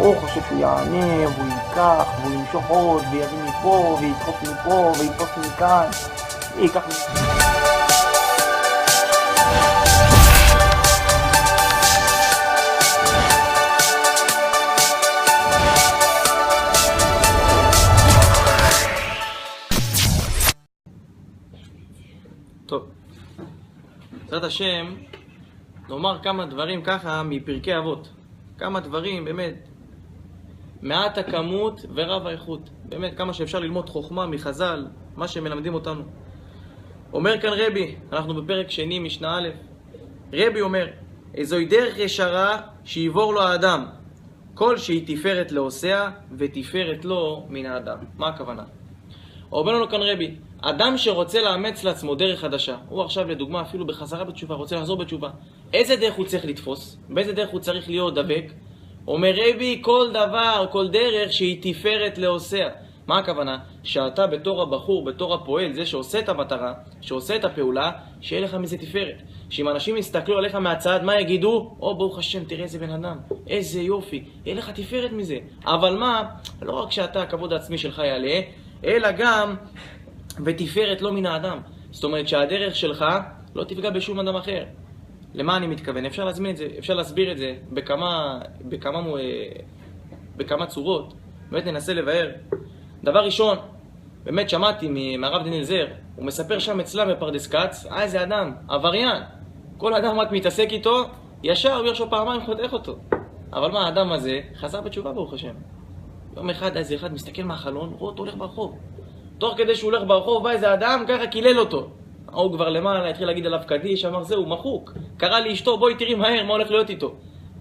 הוא חושב שהוא יענה, והוא ייקח, והוא ימשוך עוד, ויביא מפה, וידחוף מפה, וידחוף מכאן, ייקח טוב, בעזרת השם נאמר כמה דברים ככה מפרקי אבות. כמה דברים באמת, מעט הכמות ורב האיכות. באמת כמה שאפשר ללמוד חוכמה מחז"ל, מה שמלמדים אותנו. אומר כאן רבי, אנחנו בפרק שני משנה א', רבי אומר, איזוהי דרך ישרה שיבור לו האדם, כל שהיא תפארת לעושיה ותפארת לו מן האדם. מה הכוונה? אומר לנו כאן רבי, אדם שרוצה לאמץ לעצמו דרך חדשה, הוא עכשיו לדוגמה אפילו בחזרה בתשובה, רוצה לחזור בתשובה, איזה דרך הוא צריך לתפוס? באיזה דרך הוא צריך להיות דבק? אומר רבי, כל דבר, כל דרך שהיא תפארת לעושיה. מה הכוונה? שאתה בתור הבחור, בתור הפועל, זה שעושה את המטרה, שעושה את הפעולה, שיהיה לך מזה תפארת. שאם אנשים יסתכלו עליך מהצד, מה יגידו? או ברוך השם, תראה איזה בן אדם, איזה יופי, יהיה לך תפארת מזה. אבל מה? לא רק שאתה, הכבוד העצמי שלך יעלה, אלא גם ותפארת לא מן האדם. זאת אומרת שהדרך שלך לא תפגע בשום אדם אחר. למה אני מתכוון? אפשר להזמין את זה, אפשר להסביר את זה בכמה צורות. באמת ננסה לבאר. דבר ראשון, באמת שמעתי מהרב דניאל זר, הוא מספר שם אצלם בפרדס כץ, איזה אדם, עבריין. כל אדם רק מתעסק איתו, ישר הוא ירשו פעמיים חותך אותו. אבל מה, האדם הזה חזר בתשובה ברוך השם. יום אחד איזה אחד מסתכל מהחלון, רואה אותו הולך ברחוב. תוך כדי שהוא הולך ברחוב, בא איזה אדם, ככה קילל אותו. הוא כבר למעלה, התחיל להגיד עליו קדיש, אמר זהו, מחוק. קרא לי אשתו, בואי תראי מהר, מה הולך להיות איתו.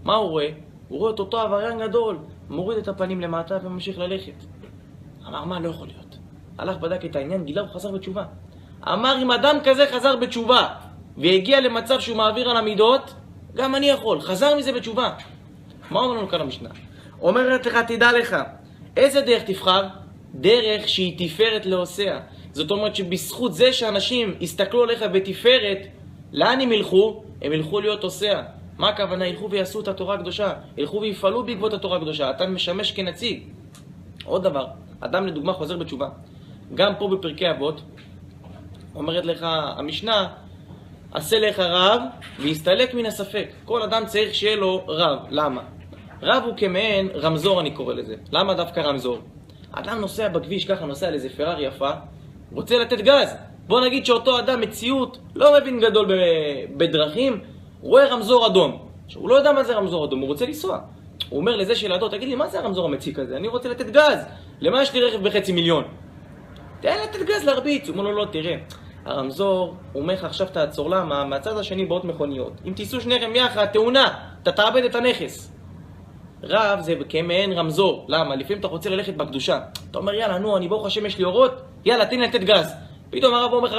מה הוא רואה? הוא רואה את אותו עבריין גדול, מוריד את הפנים למטה וממשיך ללכת. אמר, מה, לא יכול להיות. הלך בדק את העניין, גילה וחזר בתשובה. אמר, אם אדם כזה חזר בתשובה, והגיע למצב שהוא מעביר על המידות, גם אני יכול, חזר מזה בתשובה. מה אומר לנו כאן המשנה? אומרת לך, תדע לך, איזה דרך תבחר? דרך שהיא תפארת לעושיה. זאת אומרת שבזכות זה שאנשים יסתכלו עליך בתפארת, לאן הם ילכו? הם ילכו להיות עושיה. מה הכוונה? ילכו ויעשו את התורה הקדושה, ילכו ויפעלו בעקבות התורה הקדושה. אתה משמש כנציג. עוד דבר, אדם לדוגמה חוזר בתשובה. גם פה בפרקי אבות, אומרת לך המשנה, עשה לך רב ויסתלק מן הספק. כל אדם צריך שיהיה לו רב. למה? רב הוא כמעין רמזור, אני קורא לזה. למה דווקא רמזור? אדם נוסע בכביש ככה, נוסע על איזה פרארי יפה, רוצה לתת גז. בוא נגיד שאותו אדם מציאות לא מבין גדול בדרכים, רואה רמזור אדום. הוא לא יודע מה זה רמזור אדום, הוא רוצה לנסוע. הוא אומר לזה שלעדו, תגיד לי, מה זה הרמזור המציק הזה? אני רוצה לתת גז. למה יש לי רכב ב500,000? תן לתת גז להרביץ. הוא אומר לו, לא, תראה. הרמזור, הוא אומר לך עכשיו תעצור, למה? מהצד השני באות מכוניות. אם תיסעו שניכם יחד, תאונה, אתה תאבד את הנכס. רב זה כמעין רמזור. למה? לפעמים אתה רוצה ללכת בקדושה. אתה אומר, יאללה, נו, אני ברוך השם יש לי אורות, יאללה, תן לי לתת גז. פתאום הרב אומר לך,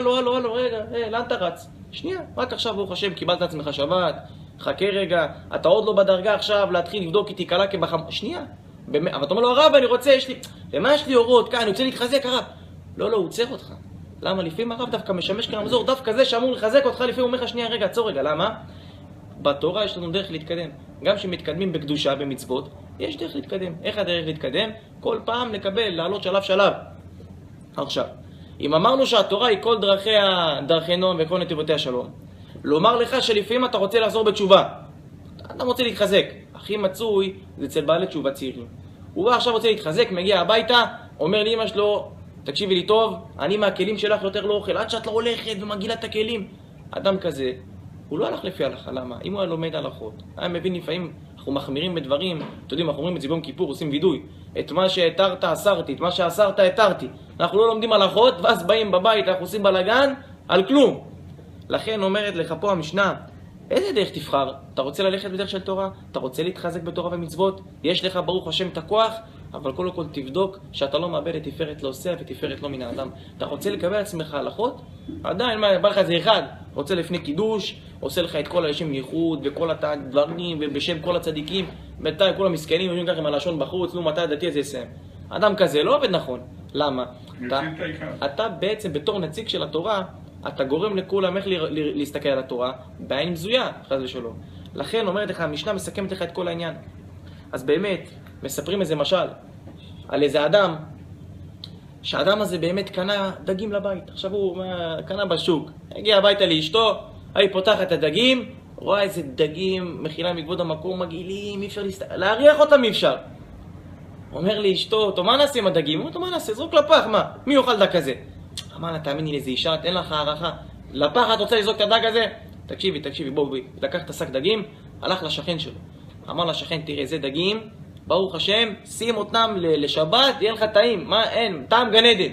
לא, רגע, לאן אתה רץ? שנייה, רק עכשיו ברוך השם קיבלת עצמך שבת, חכה רגע, אתה עוד לא בדרגה עכשיו להתחיל לבדוק איתי קלה שנייה. אבל אתה אומר לו, הרב, אני רוצה, יש לי, למה יש לי אורות? כאן, אני רוצה להתחזק, הרב. לא, הוא עוצר אותך. למה? לפעמים הרב דווקא משמש כרמזור, דווקא זה שאמור לחזק אותך, לפעמים הוא אומר לך, שנייה, רגע, עצור רגע, למה? בתורה יש לנו דרך להתקדם. גם שמתקדמים בקדושה, במצוות, יש דרך להתקדם. איך הדרך להתקדם? כל פעם נקבל, לעלות שלב. עכשיו, אם אמרנו שהתורה היא כל דרכי נועם וכל נתיבותיה שלום, לומר לך שלפעמים אתה רוצה לחזור בתשובה. אתה רוצה להתחזק. הכי מצוי זה אצל בעלי תשובה צעירים. הוא עכשיו רוצה להתחזק, מגיע הביתה, אומר לאמא שלו, תקשיבי לי טוב, אני מהכלים שלך יותר לא אוכל, עד שאת לא הולכת ומגילה את הכלים. אדם כזה, הוא לא הלך לפי הלכה, למה? אם הוא היה לומד הלכות, היה מבין לפעמים, אנחנו מחמירים בדברים, אתם יודעים, אנחנו אומרים את זה ביום כיפור, עושים וידוי. את מה שהתרת אסרתי, את מה שאסרת התרתי. אנחנו לא לומדים הלכות, ואז באים בבית, אנחנו עושים בלגן על כלום. לכן אומרת לך פה המשנה, איזה דרך תבחר? אתה רוצה ללכת בדרך של תורה? אתה רוצה להתחזק בתורה ומצוות? יש לך ברוך השם את הכוח, אבל קודם כל תבדוק שאתה לא מאבד את תפארת לעושיה ותפארת לא מן האדם. אתה רוצה לקבל עצמך הלכות? עדיין, מה, בא לך איזה אחד, רוצה לפני קידוש, עושה לך את כל השם ייחוד וכל הדברים ובשם כל הצדיקים, בינתיים כל המסכנים יושבים ככה עם הלשון בחוץ, נו מתי הדתי הזה יסיים. אדם כזה לא עובד נכון. למה? אתה בעצם בתור נציג של התורה, אתה גורם לכולם איך להסתכל על התורה בעין מזויה, חס ושלום. לכן אומרת לך, המשנה מסכמת לך את כל העניין. אז באמת, מספרים איזה משל על איזה אדם, שהאדם הזה באמת קנה דגים לבית. עכשיו הוא קנה בשוק, הגיע הביתה לאשתו, היא פותחת את הדגים, רואה איזה דגים, מחילה מכבוד המקום, מגעילים, אי אפשר להריח אותם, אי אפשר. אומר לאשתו, מה נעשה עם הדגים? הוא אומר, מה נעשה? זרוק לפח, מה? מי יאכל דג כזה? אמר לה, תאמיני לאיזה אישה, אין לך הערכה. לפח את רוצה לזרוק את הדג הזה? תקשיבי, בואי. לקח את השק דגים, הלך לשכן שלו. אמר לשכן, תראה, זה דגים, ברוך השם, שים אותם לשבת, יהיה לך טעים. מה, אין, טעם גן עדן.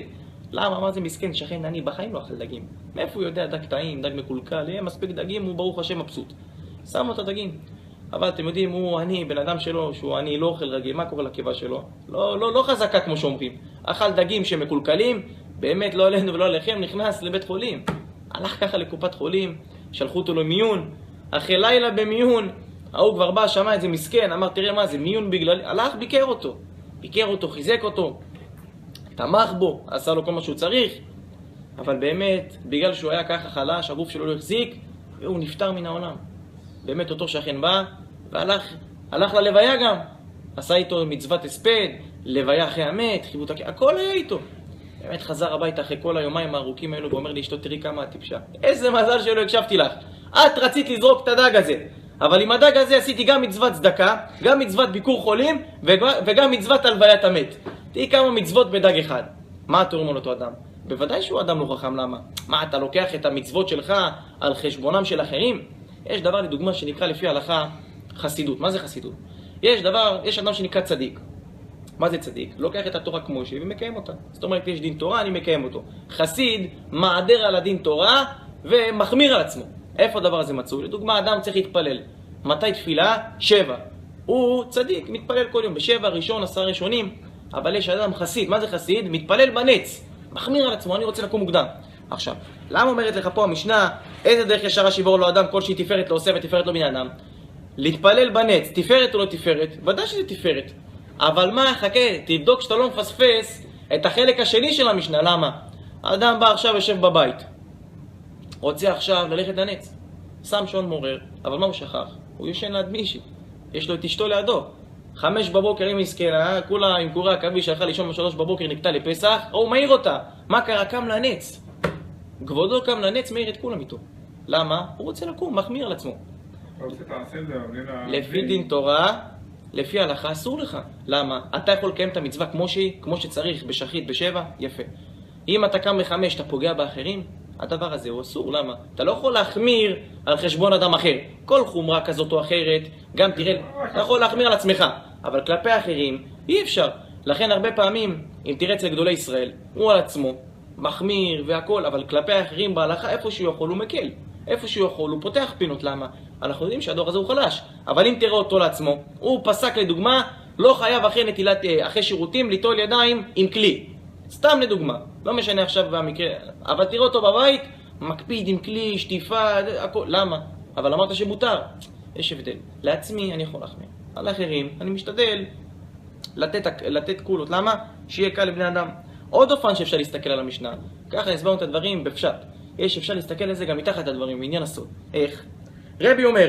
למה? אמר זה מסכן, שכן, אני בחיים לא אכל דגים. מאיפה הוא יודע דג טעים, דג מקולקל? יהיה מספיק דגים, הוא ברוך השם מבסוט. שם לו את הדגים. אבל אתם יודעים, הוא עני, בן אדם שלו, שהוא עני, לא אוכל רגיל, מה קורה לקיבה שלו? לא חזקה כמו שאומרים. אכל דגים שמקולקלים, באמת לא עלינו ולא עליכם, נכנס לבית חולים. הלך ככה לקופת חולים, שלחו אותו למיון, אחרי לילה במיון, ההוא כבר בא, שמע את זה מסכן, אמר תראה מה זה, מיון בגלל, הלך, ביקר אותו, חיזק אותו, תמך בו, עשה לו כל מה שהוא צריך, אבל באמת, בגלל שהוא היה ככה חלש, הגוף שלו לא החזיק, והוא נפטר מן העולם. באמת אותו שכן בא, והלך ללוויה גם, עשה איתו מצוות הספד, לוויה אחרי המת, חיבות הכל היה איתו. באמת חזר הביתה אחרי כל היומיים הארוכים האלו ואומר לאשתו, תראי כמה את טיפשה. איזה מזל שלא הקשבתי לך. את רצית לזרוק את הדג הזה. אבל עם הדג הזה עשיתי גם מצוות צדקה, גם מצוות ביקור חולים וגם מצוות הלוויית המת. תראי כמה מצוות בדג אחד. מה אתה אומר לאותו אדם? בוודאי שהוא אדם לא חכם, למה? מה, אתה לוקח את המצוות שלך על חשבונם של אחרים? יש דבר לדוגמה שנקרא לפי ההלכה חסידות. מה זה חסידות? יש אדם שנקרא צדיק. מה זה צדיק? לוקח את התורה כמו שהיא ומקיים אותה. זאת אומרת, יש דין תורה, אני מקיים אותו. חסיד מעדר על הדין תורה ומחמיר על עצמו. איפה הדבר הזה מצוי? לדוגמה, אדם צריך להתפלל. מתי תפילה? 7. הוא צדיק, מתפלל כל יום. ב7 ראשון, 10 ראשונים. אבל יש אדם חסיד. מה זה חסיד? מתפלל בנץ. מחמיר על עצמו, אני רוצה לקום מוקדם. עכשיו, למה אומרת לך פה המשנה, איזה דרך ישרה שיבור לו אדם, כל שהיא תפארת לא עושה ותפארת לא בן אדם? להתפלל בנץ, תפארת או לא תפארת? ודאי שזה תפארת. אבל מה, חכה, תבדוק שאתה לא מפספס את החלק השני של המשנה. למה? האדם בא עכשיו יושב בבית, רוצה עכשיו ללכת לנץ, שם שעון מעורר, אבל מה הוא שכח? הוא ישן ליד מישהי, יש לו את אשתו לידו. 5 בבוקר היא מסכנה, כולה עם קורי עכביש שהלכה לישון ב3 בבוקר, נקטע לפסח, הוא מעיר אותה. מה קרה? קם לנץ. כבודו קם לנץ, מעיר את כולם איתו. למה? הוא רוצה לקום, מחמיר על עצמו. לפי דין תורה, לפי ההלכה אסור לך. למה? אתה יכול לקיים את המצווה כמו שהיא, כמו שצריך, בשחית, ב7, יפה. אם אתה קם ב5, אתה פוגע באחרים, הדבר הזה הוא אסור. למה? אתה לא יכול להחמיר על חשבון אדם אחר. כל חומרה כזאת או אחרת, גם תראה, אתה יכול להחמיר על עצמך, אבל כלפי האחרים אי אפשר. לכן הרבה פעמים, אם תראה אצל גדולי ישראל, הוא על עצמו מחמיר והכל, אבל כלפי האחרים בהלכה, איפה שהוא יכול הוא מקל. איפה שהוא יכול הוא פותח פינות. למה? אנחנו יודעים שהדור הזה הוא חלש, אבל אם תראה אותו לעצמו, הוא פסק לדוגמה, לא חייב אחרי שירותים ליטול ידיים עם כלי. סתם לדוגמה, לא משנה עכשיו במקרה, אבל תראה אותו בבית, מקפיד עם כלי, שטיפה, הכל. למה? אבל אמרת שמותר. יש הבדל. לעצמי אני יכול להחמיר. על האחרים אני משתדל לתת קולות. למה? שיהיה קל לבני אדם. עוד אופן שאפשר להסתכל על המשנה, ככה הסברנו את הדברים בפשט. אפשר להסתכל על זה גם מתחת הדברים, בעניין הסוד. איך? רבי אומר,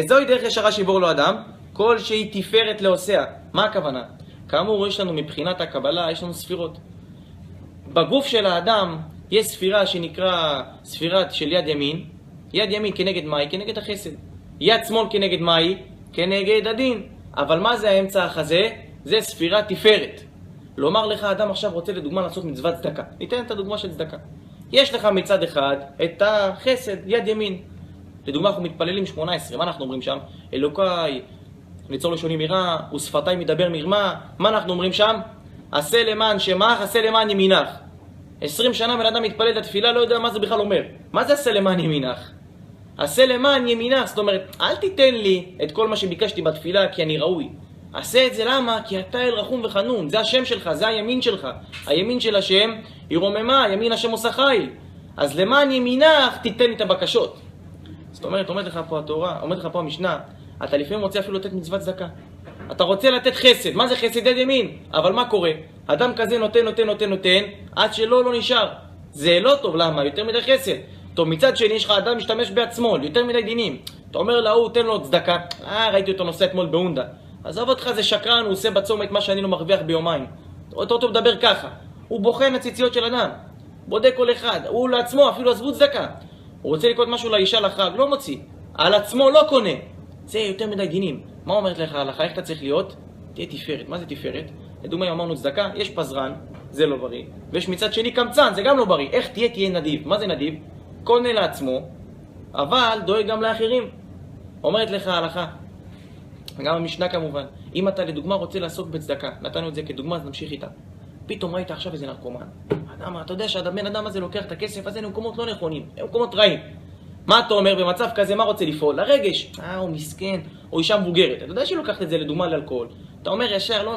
זוהי דרך ישרה שיבור לו אדם, כל שהיא תפארת לעושיה. מה הכוונה? כאמור, יש לנו מבחינת הקבלה, יש לנו ספירות. בגוף של האדם יש ספירה שנקרא ספירת של יד ימין. יד ימין כנגד מהי? כנגד החסד. יד שמאל כנגד מהי? כנגד הדין. אבל מה זה האמצע החזה? זה ספירת תפארת. לומר לך, אדם עכשיו רוצה לדוגמה לעשות מצוות צדקה. ניתן את הדוגמה של צדקה. יש לך מצד אחד את החסד, יד ימין. לדוגמה, אנחנו מתפללים 18. מה אנחנו אומרים שם? אלוקיי, ניצור לשוני מרע, ושפתיי מדבר מרמה. מה אנחנו אומרים שם? עשה למען שמך, עשה למען ימינך. 20 שנה בן אדם מתפלל את התפילה, לא יודע מה זה בכלל אומר. מה זה עשה למען ימינך? עשה למען ימינך, זאת אומרת, אל תיתן לי את כל מה שביקשתי בתפילה כי אני ראוי. עשה את זה למה? כי אתה אל רחום וחנון, זה השם שלך, זה הימין שלך. הימין של השם היא רוממה, ימין השם עושה חיל. אז למען ימינך תיתן לי את הבקשות. זאת אומרת, אומרת לך פה התורה, אומרת לך פה המשנה, אתה לפעמים רוצה אפילו לתת מצוות צדקה. אתה רוצה לתת חסד. מה זה חסד? יד ימין. אבל מה קורה? אדם כזה נותן, עד שלא לא נשאר. זה לא טוב. למה? יותר מדי חסד. טוב, מצד שני יש לך אדם משתמש בעצמו, יותר מדי דינים. אתה אומר לה, הוא תן לו צדקה. ראיתי אותו נוסע אתמול בהונדה. עזוב אותך, זה שקרן, הוא עושה בצומת מה שאני לא מרוויח ביומיים. אותו מדבר ככה. הוא בוחן הציציות של אדם. בודק כל אחד. הוא לעצמו, אפילו עזבו צדקה. הוא רוצה לקנות משהו לאישה לחג, לא מוציא. על עצמו לא קונה. זה יותר מדי דינים. מה אומרת לך ההלכה? איך אתה צריך להיות? תהיה תפארת. מה זה תפארת? לדוגמה, אמרנו צדקה, יש פזרן, זה לא בריא. ויש מצד שני קמצן, זה גם לא בריא. איך תהיה נדיב? מה זה נדיב? קונה לעצמו, אבל דואג גם לאחרים. אומרת לך ההלכה. גם המשנה כמובן. אם אתה לדוגמה רוצה לעסוק בצדקה, נתנו את זה כדוגמה, אז נמשיך איתה. פתאום ראית עכשיו איזה נרקומן. אדם, אתה יודע שהבן אדם הזה לוקח את הכסף הזה למקומות לא נכונים, למקומות רעים. מה אתה אומר במצב כזה, מה רוצה לפעול? לרגש. הוא מסכן, או אישה מבוגרת. אתה יודע שהיא לוקחת את זה לדוגמה לאלכוהול. אתה אומר ישר, לא,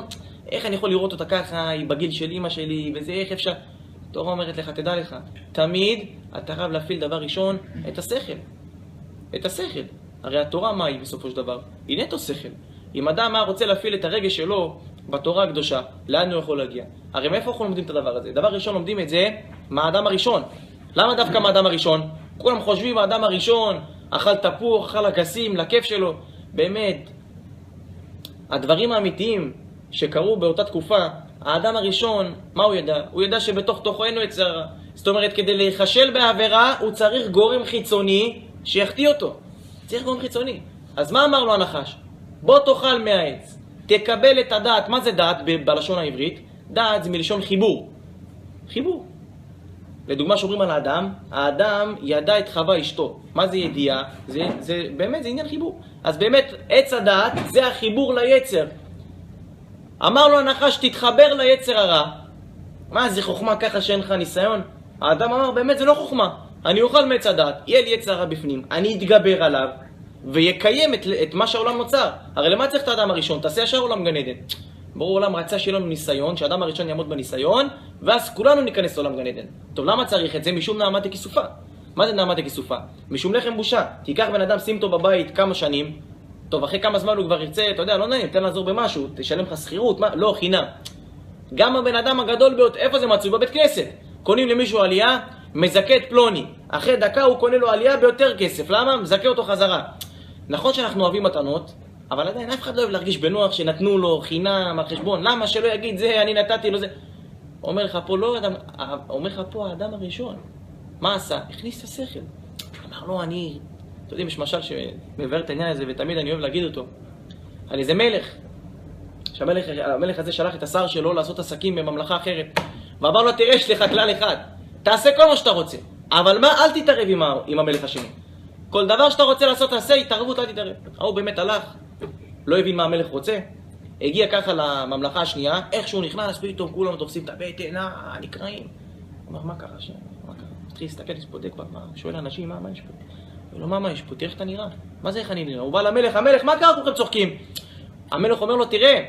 איך אני יכול לראות אותה ככה, היא בגיל של אמא שלי, וזה איך אפשר? תורה אומרת לך, תדע לך, תמיד אתה חייב להפעיל דבר ראשון, את השכל. את השכל. הרי התורה מה היא בסופו של דבר? היא נטו שכל. אם אדם רוצה להפעיל את הרגש שלו בתורה הקדושה, לאן הוא יכול להגיע? הרי מאיפה אנחנו לומדים את הדבר הזה? דבר ראשון לומדים את זה מהאדם הראשון. למה דווקא מהאדם הראשון? כולם חושבים האדם הראשון, אכל תפוח, אכל אגסים, לכיף שלו. באמת, הדברים האמיתיים שקרו באותה תקופה, האדם הראשון, מה הוא ידע? הוא ידע שבתוך תוכו אין לו יצר הרע. זאת אומרת, כדי להיחשל בעבירה, הוא צריך גורם חיצוני שיחטיא אותו. צריך גורם חיצוני. אז מה אמר לו הנחש? בוא תאכל מהעץ, תקבל את הדעת. מה זה דעת בלשון העברית? דעת זה מלשון חיבור. חיבור. לדוגמה שאומרים על האדם, האדם ידע את חווה אשתו. מה זה ידיעה? זה באמת, זה עניין חיבור. אז באמת, עץ הדעת זה החיבור ליצר. אמר לו הנחש, תתחבר ליצר הרע. מה, זה חוכמה ככה שאין לך ניסיון? האדם אמר, באמת זה לא חוכמה. אני אוכל מעץ הדעת, יהיה לי יצר הרע בפנים, אני אתגבר עליו, ויקיים את מה שהעולם נוצר. הרי למה צריך את האדם הראשון? תעשה ישר עולם גן עדן. ברור, עולם רצה שיהיה לנו ניסיון, שהאדם הראשון יעמוד בניסיון, ואז כולנו ניכנס לעולם גן עדן. טוב, למה צריך את זה? משום נעמת הכיסופה. מה זה נעמת הכיסופה? משום לחם בושה. תיקח בן אדם, שים אותו בבית כמה שנים, טוב, אחרי כמה זמן הוא כבר ירצה, אתה יודע, לא נעים, תן לעזור במשהו, תשלם לך שכירות, מה? לא, חינם. גם הבן אדם הגדול ביותר, איפה זה מצוי? בבית כנסת. קונים למישהו עלייה, מזכה את פלוני. אחרי דקה הוא קונה לו עלייה ביותר כסף. למה? מזכה אותו חזרה. נכון שאנחנו אוהבים מתנות, אבל עדיין אף אחד לא אוהב להרגיש בנוח שנתנו לו חינם, החשבון. למה שלא יגיד זה, אני נתתי לו זה? אומר לך פה לא אדם, אומר לך פה האדם הראשון. מה עשה? הכניס את השכל. אמר לו אני, אתה יודעים, יש משל שמבאר את העניין הזה ותמיד אני אוהב להגיד אותו. על איזה מלך, שהמלך הזה שלח את השר שלו לעשות עסקים בממלכה אחרת. ואמר לו, תראה, יש לך כלל אחד. תעשה כל מה שאתה רוצה. אבל מה? אל תתערב עם המלך השני. כל דבר שאתה רוצה לעשות, תעשה, התערבות, אל תתערב. הוא באמת הלך, לא הבין מה המלך רוצה. הגיע ככה לממלכה השנייה, איך שהוא נכנס, פתאום כולם תופסים את הבטן, נקראים. הוא אומר, מה קרה שם? מה קרה? התחיל להסתכל, בודק, שואל אנשים, מה יש פה? הוא אומר, מה יש פה? תראה איך אתה נראה. מה זה איך אני נראה? הוא בא למלך, המלך, מה קרה? כולכם צוחקים. המלך אומר לו, תראה,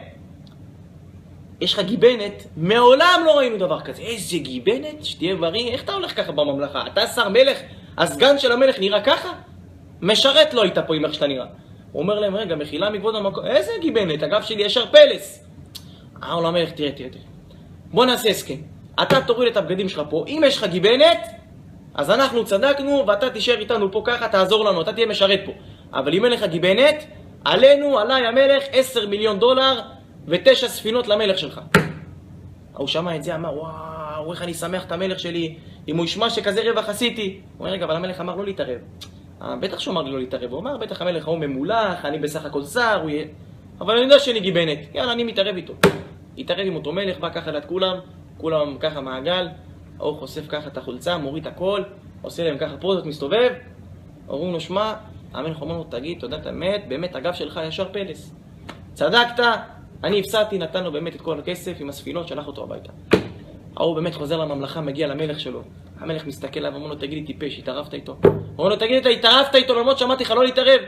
יש לך גיבנת, מעולם לא ראינו דבר כזה. איזה גיבנת, שתהיה בריא, איך אתה הולך ככה בממלכה? אתה שר מלך, הסגן של המלך נראה ככה? משרת לא היית פה עם איך שאתה נראה. הוא אומר להם, רגע, מחילה מכבוד המקום, איזה גיבנת, הגב שלי ישר פלס. אמר לו המלך, תראה, בוא נעשה הסכם. אתה תוריד את הבגדים שלך פה, אם יש לך גיבנת, אז אנחנו צדקנו, ואתה תישאר איתנו פה ככה, תעזור לנו, אתה תהיה משרת פה. אבל אם אין לך גיבנת, עלינו, עליי המלך, $10 מיליון, ו9 ספינות למלך שלך. הוא שמע את זה, אמר, וואו, איך אני שמח את המלך שלי, אם הוא ישמע שכזה רווח עשיתי. הוא אומר, רגע, אבל המלך אמר לא להתערב. בטח שהוא אמר לי לא להתערב, הוא אמר, בטח המלך הוא ממולך, אני בסך הכל שר, הוא יהיה... אבל אני יודע שאני גיבנת, יאללה, אני מתערב איתו. התערב עם אותו מלך, בא ככה ליד כולם ככה מעגל, הוא חושף ככה את החולצה, מוריד הכל, עושה להם ככה פרוזות, מסתובב, אומרים לו, שמע, המלך אומר לו, תגיד, תודה את האמת, באמת הגב שלך ישר פלס. צדקת, אני הפסדתי, נתן לו באמת את כל הכסף עם הספינות, שלח אותו הביתה. הוא באמת חוזר לממלכה, מגיע למלך שלו. המלך מסתכל עליו, אומר לו, תגיד לי טיפש, התערבת איתו? אומר לו, תגיד לי, אתה התערבת איתו, למרות שמעתי לך לא להתערב.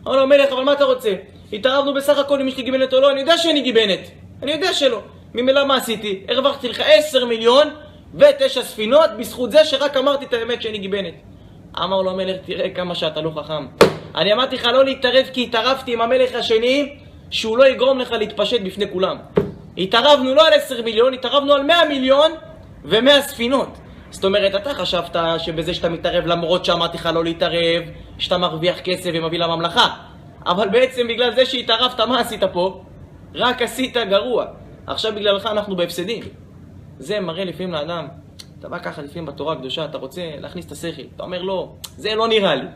אומר לו, מלך, אבל מה אתה רוצה? התערבנו בסך הכל אם יש לי גיבנת או לא, אני יודע שאני גיבנת. אני יודע שלא. ממילא מה עשיתי? הרווחתי לך 10 מיליון ו9 ספינות, בזכות זה שרק אמרתי את האמת שאני גיבנת. אמר לו המלך, תראה כמה שאתה לא חכם. אני אמרתי לך לא להתערב כי התערבתי עם המלך השני, שהוא לא יגרום לך להתפשט בפני כולם. התערבנו לא על 10 מיליון, התערבנו על 100 מיליון ו100 ספינות. זאת אומרת, אתה חשבת שבזה שאתה מתערב למרות שאמרתי לך לא להתערב, שאתה מרוויח כסף ומביא לממלכה. אבל בעצם בגלל זה שהתערבת, מה עשית פה? רק עשית גרוע. עכשיו בגללך אנחנו בהפסדים. זה מראה לפעמים לאדם, אתה בא ככה לפעמים בתורה הקדושה, אתה רוצה להכניס את השכל, אתה אומר לא, זה לא נראה לי.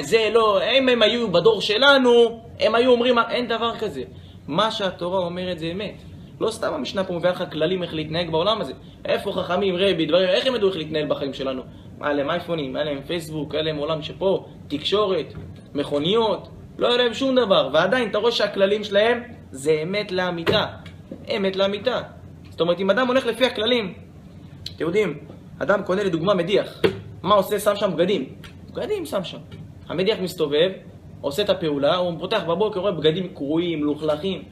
זה לא, אם הם היו בדור שלנו, הם היו אומרים, אין דבר כזה. מה שהתורה אומרת זה אמת. לא סתם המשנה פה מביאה לך כללים איך להתנהג בעולם הזה. איפה חכמים, רבי, דברים, איך הם ידעו איך להתנהל בחיים שלנו? היה להם אייפונים, היה להם פייסבוק, היה להם עולם שפה, תקשורת, מכוניות, לא היה להם שום דבר. ועדיין אתה רואה שהכללים שלהם זה אמת לאמיתה. אמת לאמיתה. זאת אומרת, אם אדם הולך לפי הכללים, אתם יודעים, אדם קונה לדוגמה מדיח. מה עושה? שם שם בגדים. בגדים שם שם. המדיח מסתובב, עושה את הפעולה, הוא פותח בבוקר, רואה בגדים קרועים, לוכלכים.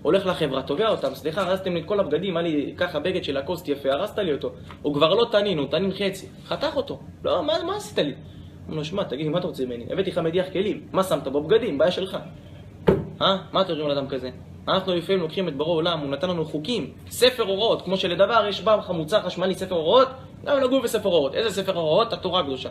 הולך לחברה, תובע אותם, סליחה, הרסתם לי את כל הבגדים, היה לי ככה בגד של הקוסט יפה, הרסת לי אותו. הוא כבר לא תנין, הוא תנין חצי. חתך אותו. לא, מה עשית לי? הוא אומר, שמע, תגיד, מה אתה רוצה ממני? הבאתי לך מדיח כלים. מה שמת בו? בגדים, בעיה שלך. מה אתם אומרים לאדם כזה? אנחנו לפעמים לוקחים את בורא עולם, הוא נתן לנו חוקים, ספר הוראות, כמו שלדבר יש בה מוצר חשמלי ספר הוראות, גם לגור בספר הוראות. איזה ספר הוראות? התורה הקדושה.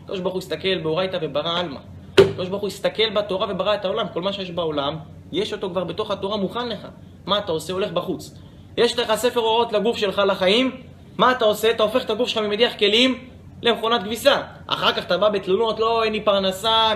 הקדוש ברוך הוא הסתכל באורייתא וברא עלמא. הקדוש ברוך הוא הסתכל בתורה וברא את העולם. כל מה שיש בעולם, יש אותו כבר בתוך התורה מוכן לך. מה אתה עושה? הולך בחוץ. יש לך ספר הוראות לגוף שלך לחיים, מה אתה עושה? אתה הופך את הגוף שלך ממדיח כלים למכונת כביסה. אחר כך אתה בא בתלונות, לא, אין לי פרנסה,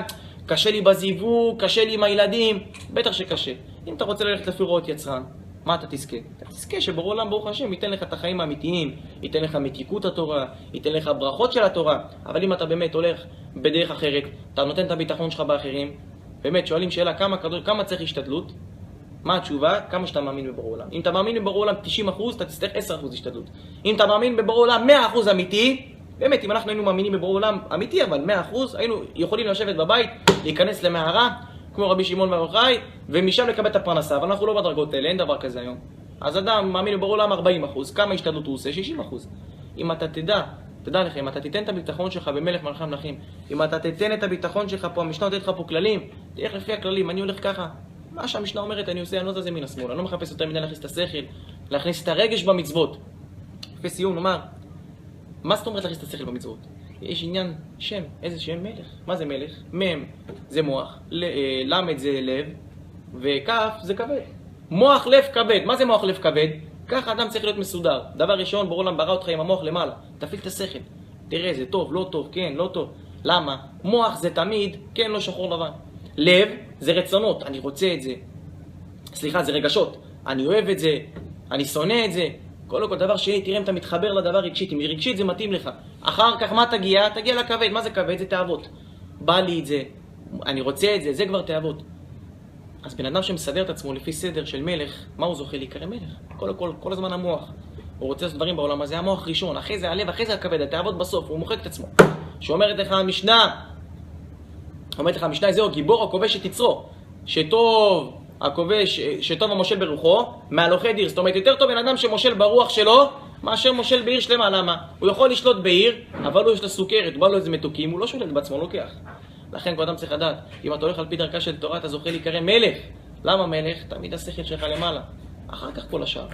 קשה לי בזיווג, קשה לי עם הילדים. בטח שקשה. אם אתה רוצה ללכת לפי הוראות יצרן, מה אתה תזכה? אתה תזכה שבורא עולם ברוך השם ייתן לך את החיים האמיתיים, ייתן לך מתיקות התורה, ייתן לך ברכות של התורה. אבל אם אתה באמת הולך בדרך אחרת, אתה נותן את הביטחון שלך באחרים, באמת שואלים שאלה כמה צריך השתדלות? מה התשובה? כמה שאתה מאמין בבורא עולם. אם אתה מאמין בבורא עולם 90%, אתה תצטרך 10% השתדלות. אם אתה מאמין בבורא עולם 100% אמיתי, באמת אם אנחנו היינו מאמינים בבורא עולם אמיתי, אבל 100%, היינו יכולים לשבת בבית, להיכנס למערה, כמו רבי שמעון בר יוחאי, ומשם לקבל את הפרנסה, אבל אנחנו לא בדרגות האלה, אין דבר כזה היום. אז אדם מאמין בבורא עולם 40%, כמה השתדלות הוא עושה? 60%. אם אתה תדע לך, אם אתה תיתן את הביטחון שלך במלך מלכי המלכים, אם אתה תיתן את הביטחון שלך פה, המשנה נותנת לך פה כללים, תלך לפי הכללים, אני הולך ככה. מה שהמשנה אומרת, אני עושה, אני לא זז מן השמאל, אני לא מחפש יותר מדי להכניס את השכל, להכניס את הרגש במצוות. לפי סיום נאמר, מה זאת אומרת להכניס את השכל במצוות? יש עניין שם, איזה שם? מלך. מה זה מלך? מם זה מוח, למד זה לב, וכף זה כבד. מוח לב כבד. מה זה מוח לב כבד? ככה אדם צריך להיות מסודר. דבר ראשון, בורא עולם ברא אותך עם המוח למעלה. תפעיל את השכל. תראה, זה טוב, לא טוב, כן, לא טוב. למה? מוח זה תמיד, כן, לא שחור לבן. לב זה רצונות, אני רוצה את זה. סליחה, זה רגשות. אני אוהב את זה, אני שונא את זה. כל דבר שני, תראה אם אתה מתחבר לדבר רגשית. אם רגשית זה מתאים לך. אחר כך מה תגיע? תגיע לכבד. מה זה כבד? זה תאוות. בא לי את זה, אני רוצה את זה, זה כבר תאוות. אז בן אדם שמסדר את עצמו לפי סדר של מלך, מה הוא זוכה להיקרא מלך? כל הזמן המוח. הוא רוצה לעשות דברים בעולם הזה, המוח ראשון, אחרי זה הלב, אחרי זה הכבד, התאוות בסוף, הוא מוחק את עצמו. שאומרת לך המשנה, זהו, גיבור הכובש את יצרו, שטוב המושל ברוחו, מהלוכי דיר. זאת אומרת, יותר טוב בן אדם שמושל ברוח שלו, מאשר מושל בעיר שלמה. למה? הוא יכול לשלוט בעיר, אבל הוא יש לו סוכרת, הוא בא לו איזה מתוקים, הוא לא שולט בעצמו, הוא לוקח. לכן כל אדם צריך לדעת, אם אתה הולך על פי דרכה של תורה, אתה זוכה להיקרא מלך. למה מלך? תמיד השכל שלך למעלה, אחר כך כל השאר.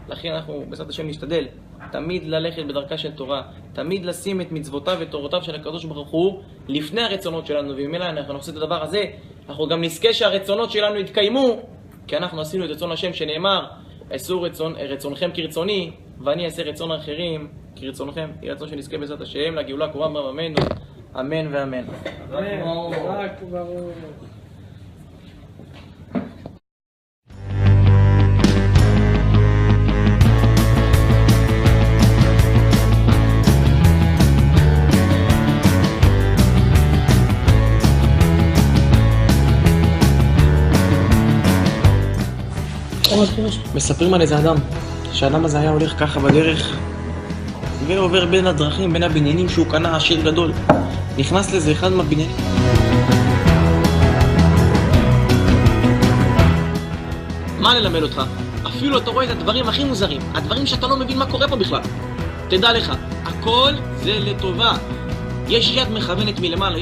לכן אנחנו בעזרת השם נשתדל תמיד ללכת בדרכה של תורה, תמיד לשים את מצוותיו ותורותיו של הקדוש ברוך הוא לפני הרצונות שלנו, וממילא אנחנו נעשה את הדבר הזה, אנחנו גם נזכה שהרצונות שלנו יתקיימו, כי אנחנו עשינו את רצון השם שנאמר, עשו רצונכם כרצוני, ואני אעשה רצון האחרים כרצונכם. יהי רצון שנזכה בעזרת השם לגאולה הקרובה בימינו, אמן ואמן. מספרים על איזה אדם, שהאדם הזה היה הולך ככה בדרך ועובר בין הדרכים, בין הבניינים שהוא קנה, עשיר גדול. נכנס לזה אחד מהבניינים. מה ללמד אותך? אפילו אתה רואה את הדברים הכי מוזרים, הדברים שאתה לא מבין מה קורה פה בכלל. תדע לך, הכל זה לטובה. יש יד מכוונת מלמעלה.